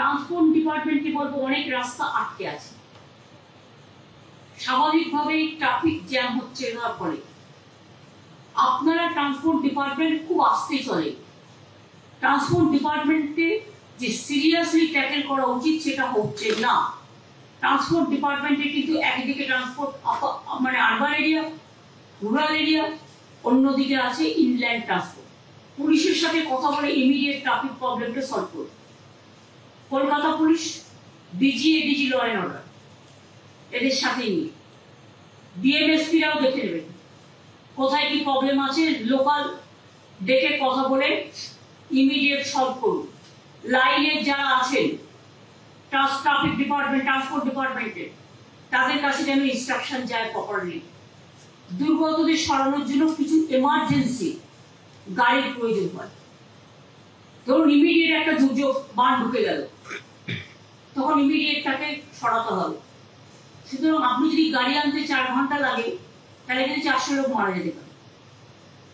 Transport ডিপার্টমেন্টকে বলবো অনেক রাস্তা আটকে আছে, স্বাভাবিকভাবেই ট্রাফিক জ্যাম হচ্ছে এর ফলে। আপনারা ট্রান্সপোর্ট ডিপার্টমেন্ট খুব আস্তে চলে, ট্রান্সপোর্ট ডিপার্টমেন্টকে যে সিরিয়াসলি ট্যাকেল করা উচিত সেটা হচ্ছে না। ট্রান্সপোর্ট ডিপার্টমেন্টে কিন্তু একদিকে ট্রান্সপোর্ট মানে আরবান এরিয়া, রুরাল এরিয়া, অন্যদিকে আছে ইনল্যান্ড ট্রান্সপোর্ট। পুলিশের সাথে কথা বলে ইমিডিয়েট ট্রাফিক প্রবলেমটা সলভ করবে। Kolkata police, DG law and order এদের সাথে নিয়ে ডিএমএসপিরাও দেখে নেবেন কোথায় কি প্রবলেম আছে, লোকাল ডেকে কথা বলে ইমিডিয়েট সলভ করুন। লাইনে যারা আছেন ট্রাফিক ডিপার্টমেন্ট, ট্রান্সপোর্ট ডিপার্টমেন্টের, তাদের কাছে যেন ইনস্ট্রাকশন যায় প্রপারলি। দুর্গতদের সরানোর জন্য কিছু এমার্জেন্সি গাড়ির প্রয়োজন হয়। ধরুন ইমিডিয়েট একটা দুর্যোগ, বান ঢুকে গেল, তখন ইমিডিয়েট তাকে সরাতে হবে। সুতরাং আপনি যদি গাড়ি আনতে 4 ঘন্টা লাগে, তাহলে কিন্তু 400 লোক মারা যেতে পারে।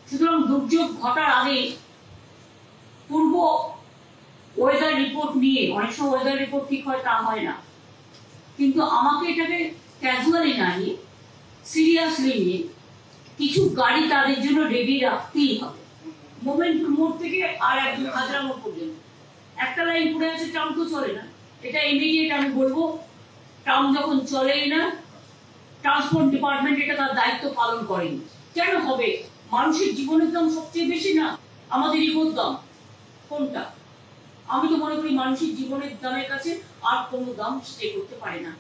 সুতরাং দুর্যোগ ঘটার আগে পূর্ব ওয়েদার রিপোর্ট নিয়ে, অনেক সময় ওয়েদার রিপোর্ট ঠিক হয় তা হয় না, কিন্তু আমাকে এটাকে ক্যাজুয়ালি না নিয়ে সিরিয়াসলি নিয়ে কিছু গাড়ি তাদের জন্য রেডি রাখতেই হবে। মোমেন্ট মোড় থেকে আর একদম হাজরা মোড় পর্যন্ত একটা লাইন পড়ে আছে, টাউন তো চলে না। এটা ইমিডিয়েট আমি বলবো, টাউন যখন চলেই না, ট্রান্সপোর্ট ডিপার্টমেন্ট এটা তার দায়িত্ব পালন করেনি। কেন হবে? মানুষের জীবনের দাম সবচেয়ে বেশি না আমাদের ইগোর দাম? কোনটা? আমি তো মনে করি মানুষের জীবনের দামের কাছে আর কোনো দাম স্টে করতে পারে না।